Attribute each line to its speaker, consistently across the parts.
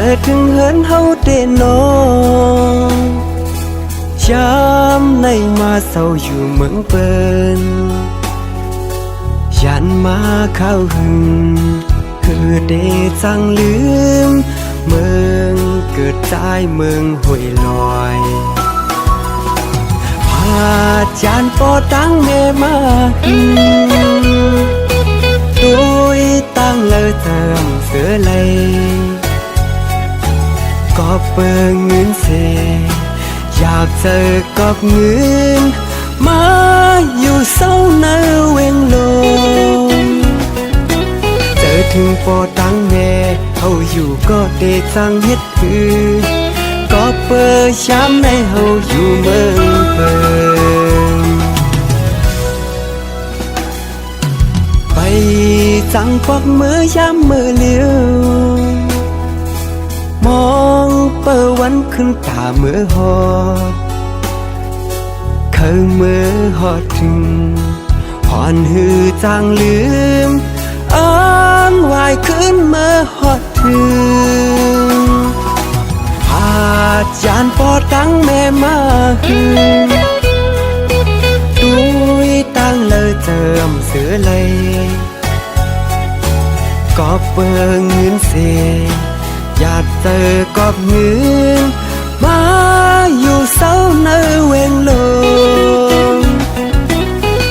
Speaker 1: อถึงเหินเฮาเดนอย้ำในมาเศร้าอยู่เมืองเปิ้นยันมาเข้าหึงคือเดจังลืมเมืองเกิดใจเมืองห้วยลอยพาจานปอตั้งเมมาหึงตุยตั้งเลยเติมเสือเลยก็เปิงเงินเสอยากเจอกับเงินมาอยู่เศร้าเนเวงลงเจอถึงปอตั้งแม่เขาอยู่ก็เดจังเฮ็ดคือก็เปิดย้ำในเขาอยู่เมืองเปิงไปจังควักมือย้ำมือเลี้ยวมองเปิดวันขึ้นตาเมื่อหอดเคยเมื่อหอดถึงหอนหือจางลืมอ้อนวายขึ้นเมื่อหอดถึงหาจานปอตั้งแม่มาหึงดุยตั้งเลยเติมเสือเลยก็เปิงเงินเสียอยากเจอกับเงินมาอยู่เศร้าในเวงลง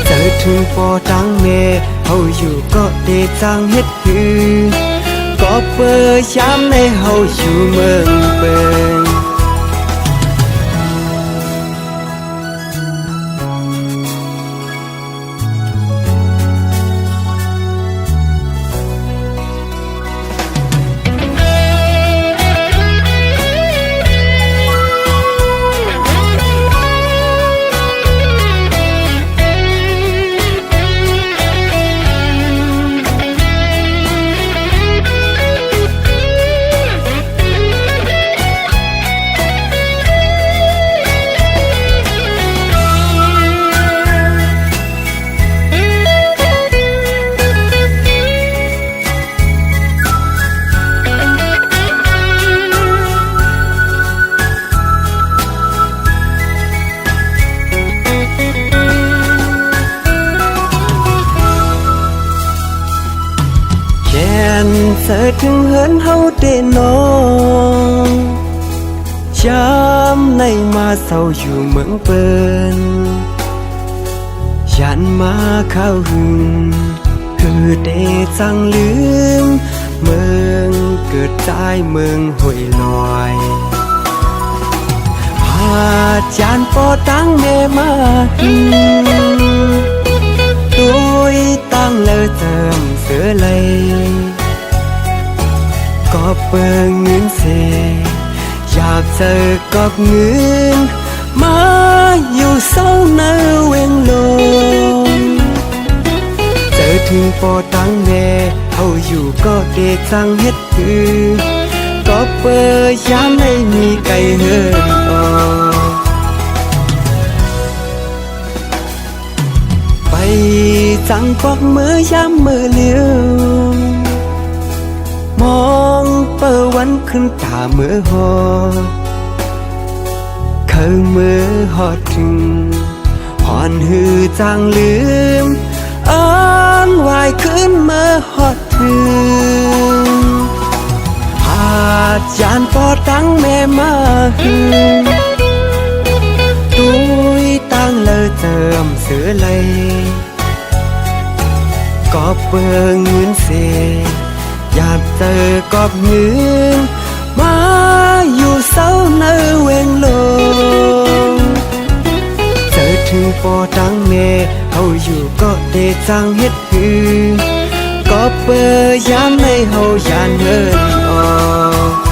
Speaker 1: เจอถึงปอตั้งเมเขาอยู่ก็เดจังเฮ็ดคือก็เปิดย้ำในเขาอยู่เมืองเปิงเธอถึงเหินเฮาเดนอย้ำในมาเศร้าอยู่เมืองเปิ้นยันมาเข้าหึงคือเดจังลืมเมืองเกิดใจเมืองห้วยลอยพาจานปอตั้งเมมาหึงตุยตั้งเลยเติมเสือเลยก็เปิงเงินเสียอยากเจอกับเงินมาอยู่เศร้าในเวงลงเจอถึงปอตั้งแม่เขาอยู่ก็เดจังเฮ็ดคือก็เปิดย้ำให้มีไก่เหินออกไปจังควักมือย้ำมือเลี้ยวมองเปิดวันขึ้นตาเมื่อหอดเคยเมื่อหอดถึงหอนหือจางลืมอ้อนวายขึ้นเมื่อหอดถึงหาจานปอตั้งแม่มาหึงตุยตั้งเลยเติมเสือเลยก็เปิงเงินเสียอยากเจอกับเงินมาอยู่เศร้าในเวงลงเจอถึงปอตั้งเมเขาอยู่ก็เดจังเฮ็ดคือก็เปิดย้ำในเขายานเหินออก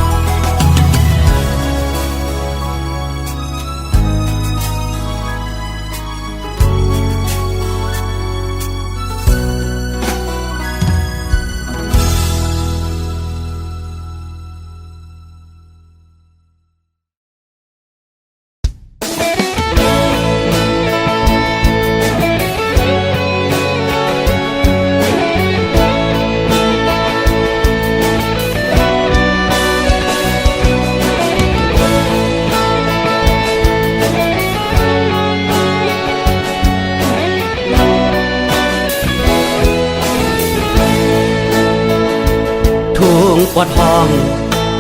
Speaker 2: ปวดท้อง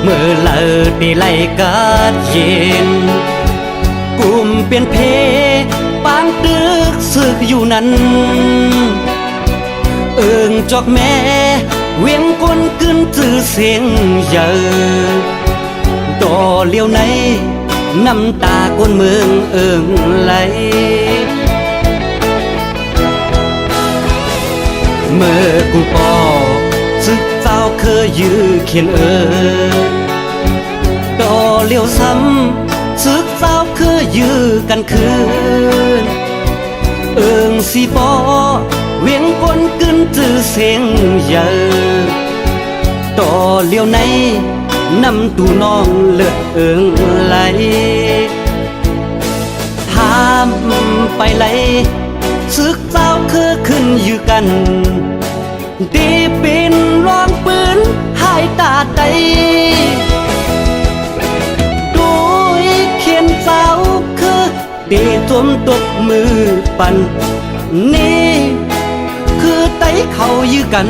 Speaker 2: เมื่อเลิศตีไหลกัดเย็นกุมเปลี่ยนเพปางตึกสึกอยู่นั้นเอิงจอกแม่เวียงก้นกึนจื้อเสียงเยอะต่อเลี้ยวในน้ำตาก้นเมืองเอิงไหลเมื่อกูปอซึกเจ้าเคยยื้อเขียนต่อเลี้ยวซ้ำซึกเจ้าเคยยื้อกันคืนเอิงสีปอเวียงก้นกึนจื้อเสียงเยอะต่อเลี้ยวในน้ำตูน้องเลือดเอิงไหลถามไปไหลซึกเจ้าคือขึ้นอยู่กันตีปินร้องปืนหายตาใจโดยเขียนเจ้าคือตีจมตบมือปันนี่คือไตเขาอยู่กัน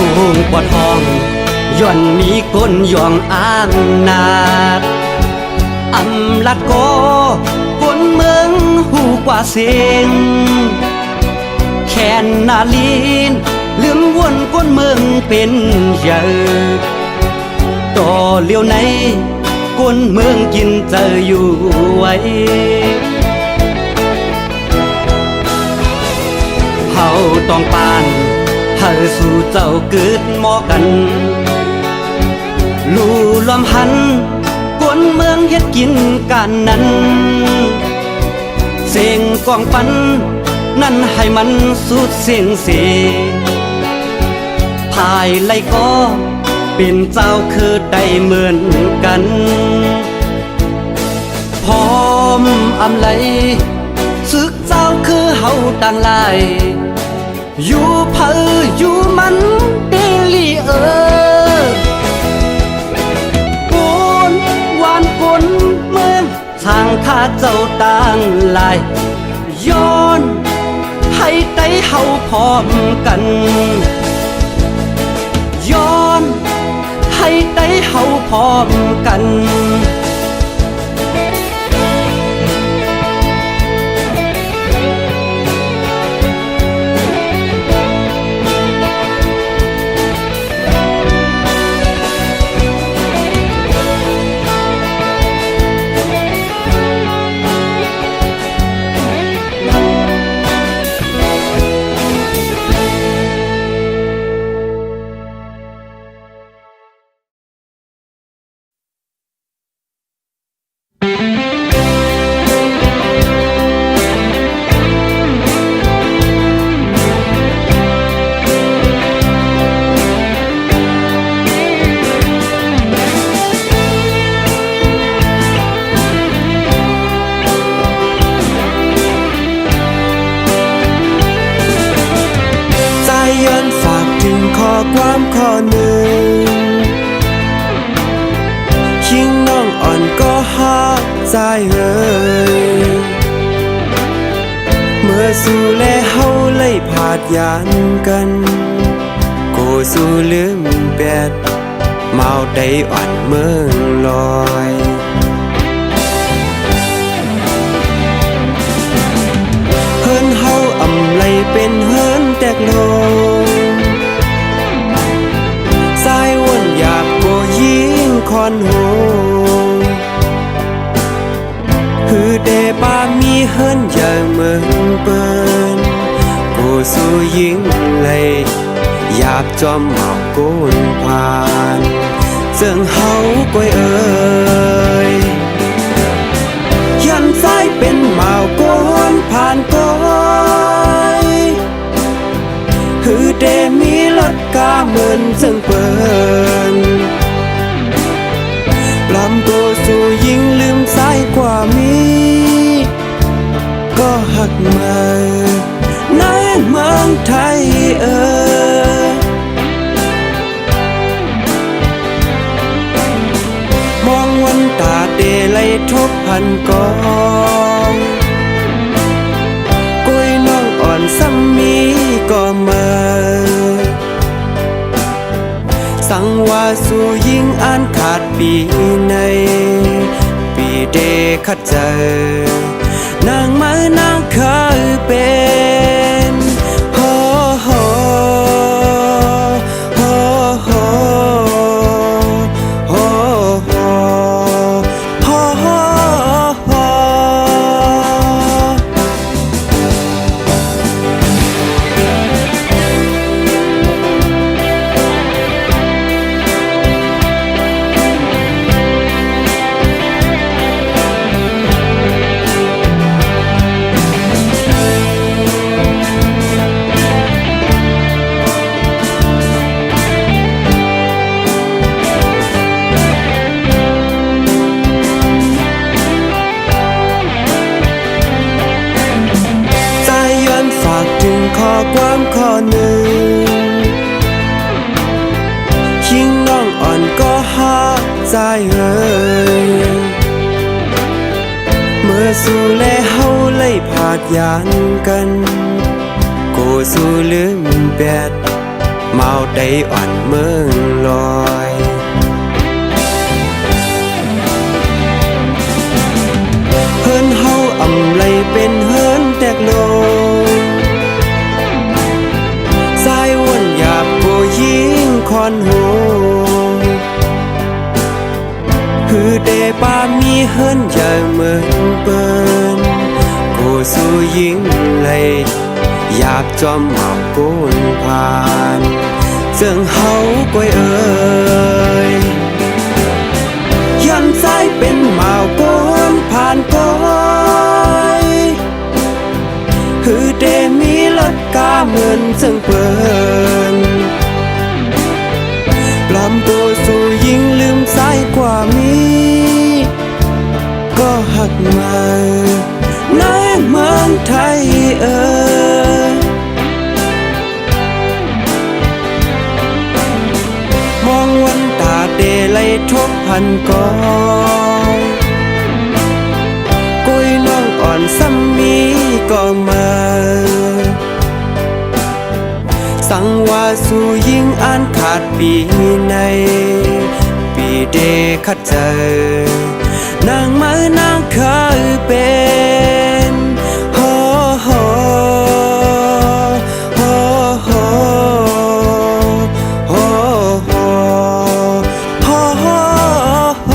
Speaker 2: ทุ่งปวดท้องย่อนมีก้นย่องอ้างนาดอำลัดโกก้นเมืองหูกว่าเสียงแค่นนาลีนลืมวนก้นเมืองเป็นเยอะต่อเลี้ยวในก้นเมืองกินเจออยู่ไว้เฮาต้องปานเฮาสู่เจ้าเกิดหมอกันลู่ลมหันกวนเมืองเฮ็ดกินกันนั้นเสียงกองปันนั่นให้มันสุดเสียงเสภายไลก็เป็นเจ้าคือได้เหมือนกันพร้อมอำไลซึกเจ้าคือเฮาต่างหลายอยู่เผออยู่มันเดลีปูนวานกลเมืองทางข้าเจ้าต่างลายย้อนให้ไตเฮาพร้อมกันย้อนให้ไตเฮาพร้อมกันความข้อหนึ่งยิ่งน้องอ่อนก็ฮักใจเอ่ยเมื่อสู่แลเฮาเลยผาดยานกันโกสู่ลืมแปดเมาได้อ่อนเมืองลอยเฮิรนเฮาอำไลเป็นเฮิรนแตกโลสายวนอยากโบยิงคอนโหฮือเดปามีเฮิรนอย่างเมืองเปิ้นกูสู้ยิงเลยอยากจอมหมอกโกนผ่านเจิงเฮาก้อยเอ่ยยันสายเป็นหมาวโกนผ่านก้อยฮือเดมีรถกาเหมือนเจิงเปิ้น
Speaker 1: กว่ามีก็หักมาในเมืองไทยมองวันตาเดลัยทบพันกองกุยน้องอ่อนซ้ำมีก็มาสังว่าสู่ยิ่งอ่านขาดปีในปีเดขัดเจอนางไม้นางเคยเป็นโฮโฮโฮโฮโฮโฮโฮโฮ ใจย้อนฝากถึงข้อความข้อหนึ่งยิ่งน้องอ่อนก็หักใจเมื่อสู่แลเฮาเลยผาดยานกันกูสู่ลืมแบดเมาได้อ่อนเมืองลอยเฮินเฮาอำไลเป็นเฮินแตกโลสายวนหยาบกูยิงคอนหูฮือเดป้ามีเฮินใหญ่เหมือนเปิ้นกูสู่ยิงเลยอยากจอมเมากูนผ่านเจิงเฮาก้อยเอ่ยยันใจเป็นเมากูนผ่านก้อยฮือเดมีรถกาเหมือนเจิงเปิ้นปลอมตัวสู่ยิงลืมสายกว่ามีก็หักมาในเมืองไทยมองวันตาเดลัยทบพันกองกุยน้องอ่อนซ้ำมีก็มาสังว่าสู่ยิ่งอ่านขาดปีในปีเดขัดเจอนางไม้นางเคยเป็นโฮโฮโฮโฮโฮโฮโฮโฮ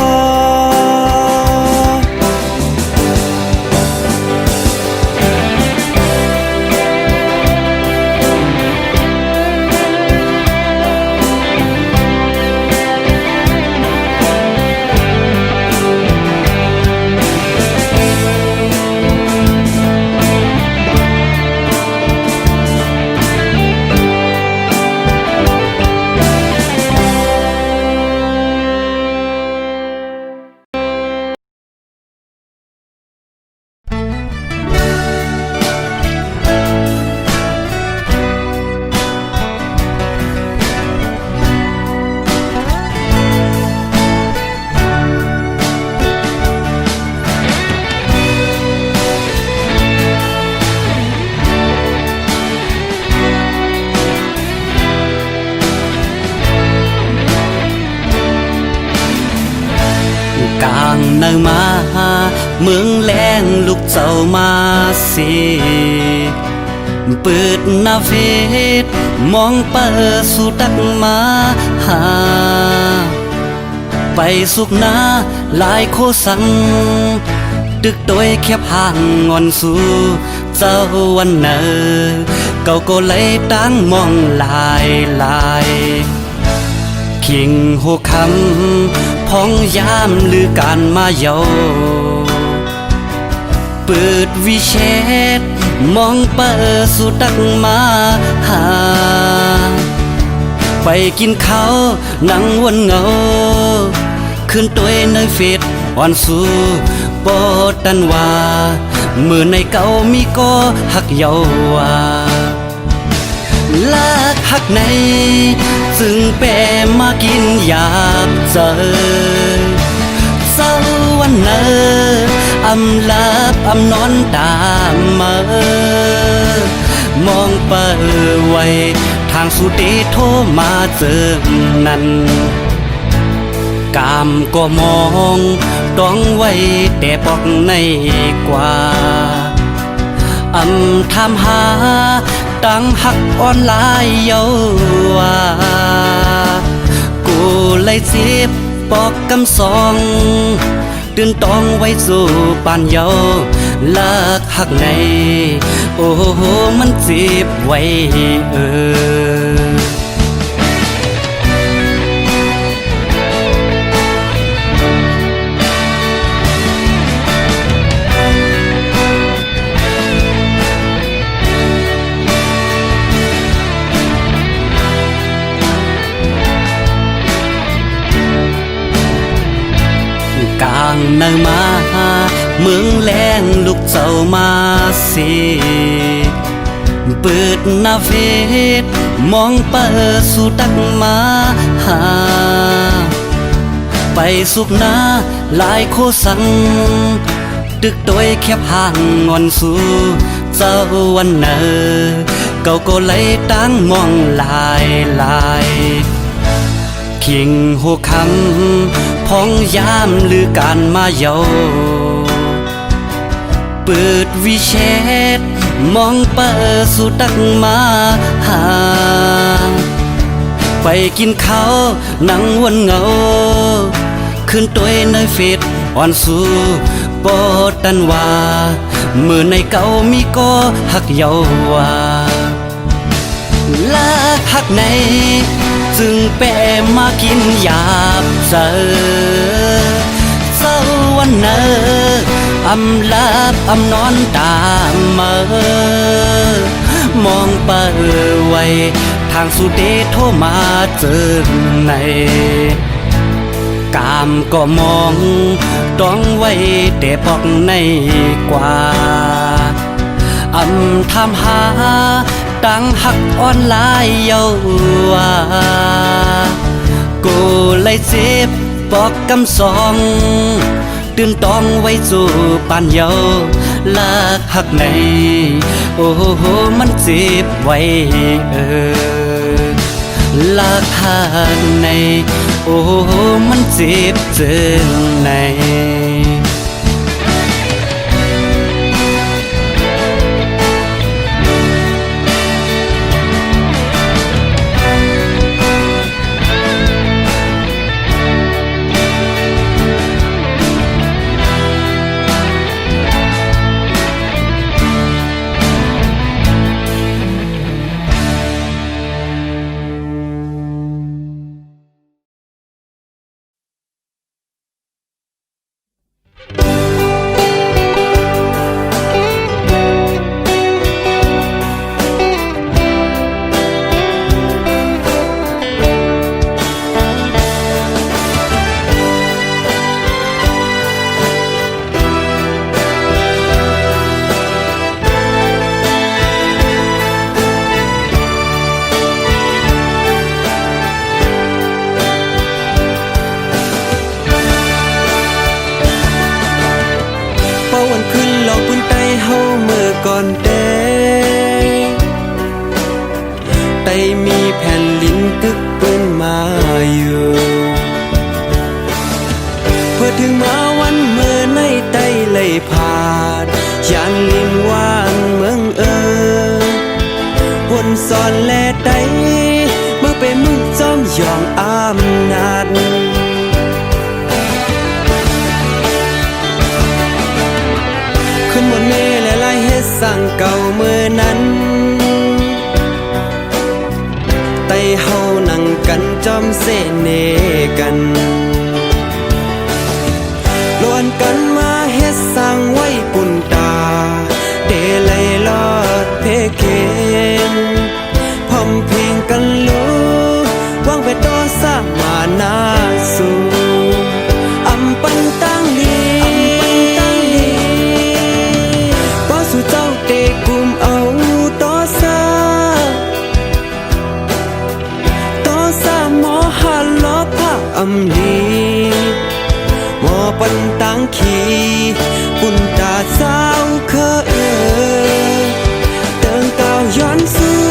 Speaker 2: กลางเนอมาเมืองแรงลูกเจ้ามาสิเปิดหน้าเฟซมองเปิดสู่ตักมาหาไปสุกนาหลายโคสังดึกโดยแคบห่างงอนสู่เจ้าวันเนอเก่าก็เลยตั้งมองลายคิงโหคำพ้องยามหรือการมาเยาเปิดวิเชษมองเปิดสู่ตักมาหาไปกินข้าวนั่งวนเงาขึ้นตัวในเฟซอ่อนสู่ ปอดันว่ามือในเก่ามีก็หักเยาว่าลากหักในซึ่งแปรมากินอยากเจอเศร้าวันเนออำลับอำนอนตามมามองเปิดไว้ทางสุดที่โทรมาเจอนั้นกามก็มองต้องไว้แต่ปอกในกว่าอำทำหาตั้งหักออนไลน์เยาว่ากูเลยสิบปอกกำสองตื่นต้องไว้สู่ปานเยาเลิกหักในโอ้โหมันจีบไว้กลางในมาเมืองแรงลูกเจ้ามาสิเปิดหน้าเฟซมองเปิดสู่ตักมาหาไปสุกหน้าหลายโคสังตึกตัวแคบห่างงอนสู่เจ้าวันเนอเก่าก็เลยตั้งมองลายคิงหัวคำพองยามหรือการมาเยาเปิดวิเชษมองเปิดสู่ตักมาหาไปกินข้าวนั่งวันเงาขึ้นตัวในเฟซอ่อนสู่ปอดันว่ามือในเก่ามีก็หักเยาว่าลากหักในจึงแปรมากินหยาบเจอเศร้าวันเนออำลับอำนอนตามมองเปิดไว้ทางสุดที่โทรมาเจอในกามก็มองต้องไว้แต่ปอกในกว่าอำทำหาตั้งหักออนไลน์เยาว่ากูเลยสิบปอกกำสองตื่นต้องไว้สู่ปานเยาลากหักในโอ้โหมันจีบไว้ลากหักในโอ้โหมันจีบเจอในก่อนเด้ไตมีแผ่นลิ้นตึกปืนมาอยู่เพื่อถึงมาวันเมื่อในไตเลยผ่านอย่างลิ้นว่างเมืองวนสอนแลไตเมื่อไปมึงจอมยองอำนาจขึ้นบนเมฆและลายเฮ็ดสั่งเก่าเมื่อนั้นไต่เฮานั่งกันจอมเสเนกันล้วนกันมาเฮ็ดสั่งไว้ปุ่นตาเดลัยลอดเพเคนพร้อมเพลงกันรู้วางไปต่อสร้างมาหน้าสู่อำปันตั้งลี
Speaker 1: ำลีหมอปันตังขีปุ่นตาสาวเคเติงก้าวย้อนซื้อ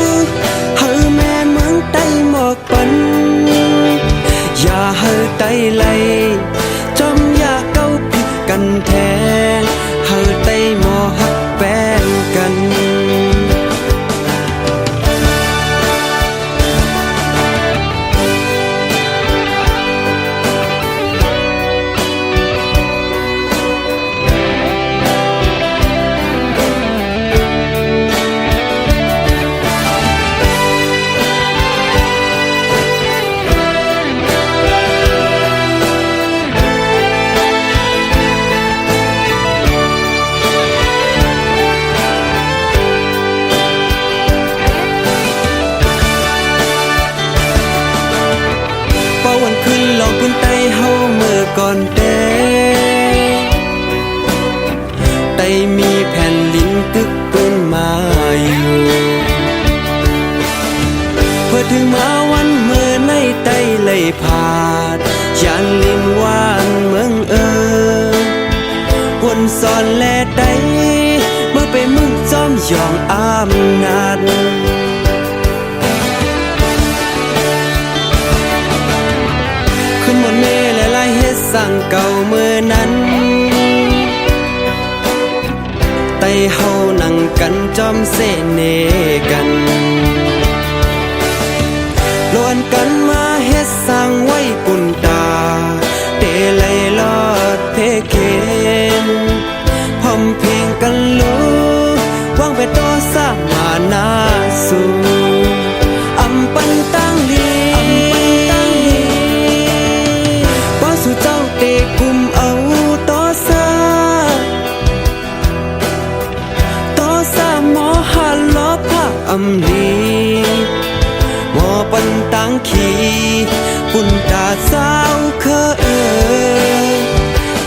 Speaker 1: เฮาแม่เมืองใต้หมอกปันอย่าเฮาไต้ไหลจอมอย่าเก้าผิดกันแท้เฮาไต้หมอฮักแป้งกันก่อนเด้ไต้มีแผ่นลิ้นตึกปืนมาอยู่เพื่อถึงมาวันเมื่อในไต้เลยผาดยานลินวานเมืองวนสอนแลไต้เมื่อไปมึงจอมยองอำนาจขึ้นหมดเมและลายเฮ็ดสั่งเก่าเมื่อนั้นไต้เฮานั่งกันจอมเสเนกันล้วนกันมาเฮ็ดสั่งไว้ปุ่นตาเตเลยลอดเพเคนพร้อมเพลงกันรู้วางไปต่อสามานาสู่อำปันตังลีสู่เจ้าเตกุมเอาต่อซาหมอหันล้อผ้าอำลีหมอปันตังขีปุ่นตาสาว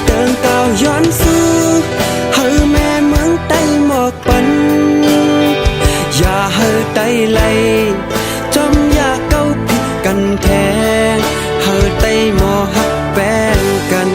Speaker 1: เติงก้าวย้อนซื้อเฮาแม่เมืองใต้หมอกปันอย่าเฮาไต้ไหลจอมอย่าเก้าผิดกันแท้เฮาไต้หมอฮักแป้งกัน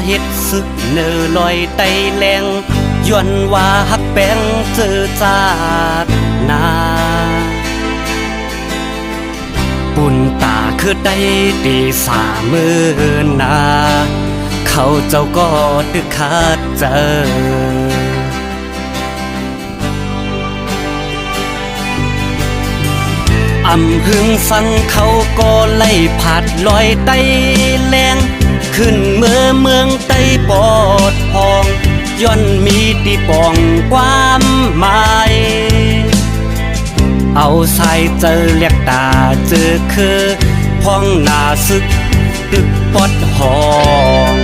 Speaker 2: เฮ็ดซึกเนอลอยไตแรงย้อนว่าฮักแป้งเจอจาดนาปุ่นตาคือได้ตีสามือนาเขาเจ้าก็ตึกขาดเจออำพึงฟังเขาก็ไล่ผาดลอยไตแรงขึ้นเมืองไต้ปอดพองย้อนมีตีปองความหมายเอาสายเจอเรียกตาเจอคือพ้องหน้าซึกตึกปอดหอง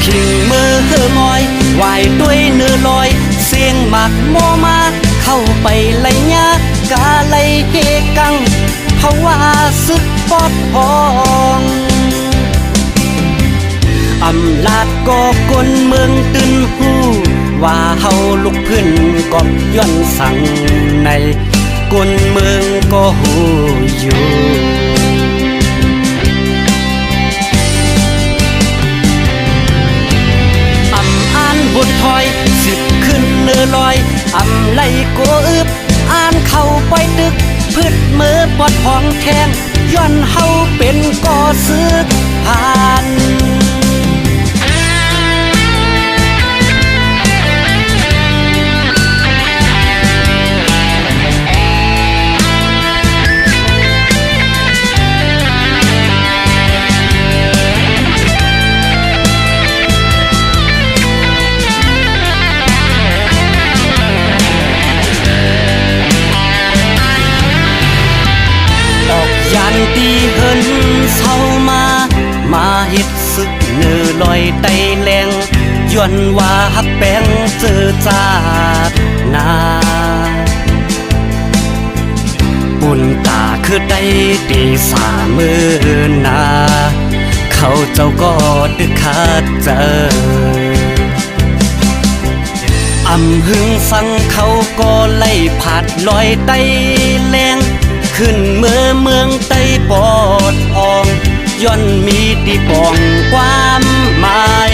Speaker 2: ขิงมือมอยไหวด้วยเนื้อลอยเสียงหมักโมมาเข้าไปไล่ยากาไล่เฮกังเพราะว่าซึกปอดพองอำลาดก็กลเมืองตื่นหูว่าเฮาลุกขึ้นกอบย้อนสั่งใน คนเมืองก็หูอยู่อำอ่านบทถอยสิบขึ้นเนื้อลอยอำไลโกอึบอ่านเข้าไปตึกพืชมือปอดห้องแทงย้อนเฮาเป็นก่อซึกผ่านยันตีเฮินเศร้ามาเฮ็ดศึกเนื้อลอยไตแรงย้อนว่าฮักแปงเจอจากนาปุ่นตาคือได้ตีสามือนาเขาเจ้าก็ดึกขาดเจออำหึงฟังเขาก็ไล่ผาดลอยไตแรงขึ้นเมืองไต้ปอดอองย้อนมีตีปองความหมาย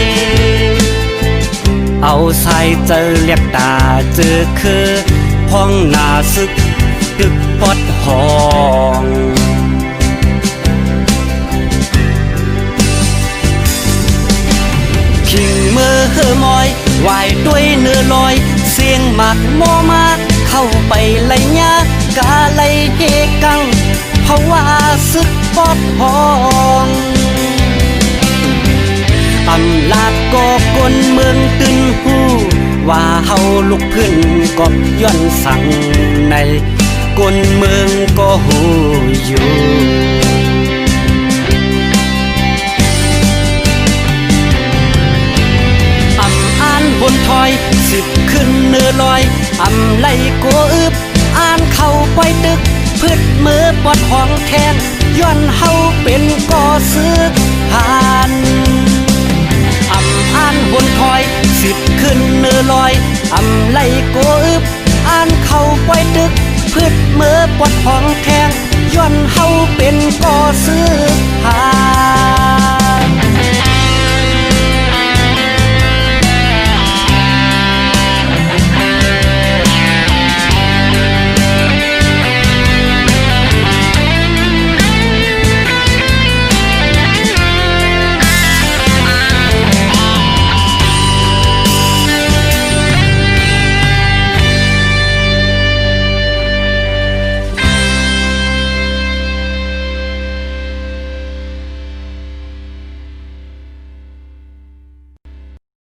Speaker 2: เอาสายเจอเลียบตาเจอคือพ้องหน้าซึกตึกปอดห้องขิงมือมอยไหวด้วยเนื้อลอยเสียงหมักโมมาเข้าไปไล่ยากาไลเฮกังเพราะว่าซึกปอดพองอำลาดก็กนเมืองตึนหูว่าเฮาลุกขึ้นกอบย้อนสั่งในกนเมืองก็หูอยู่อำอ่านบนถอยสิบขึ้นเนื้อลอยอำไลโกอึบอ่านเข้าไปตึกพืชมือปอดห้องแทงย้อนเฮาเป็นก่อซึกผ่านอำอ่านบนถอยสิบขึ้นเนื้อลอยอำไลโกอึบอ่านเข้าไปตึกพืชมือปอดห้องแทงย้อนเฮาเป็นก่อซึกผ่าน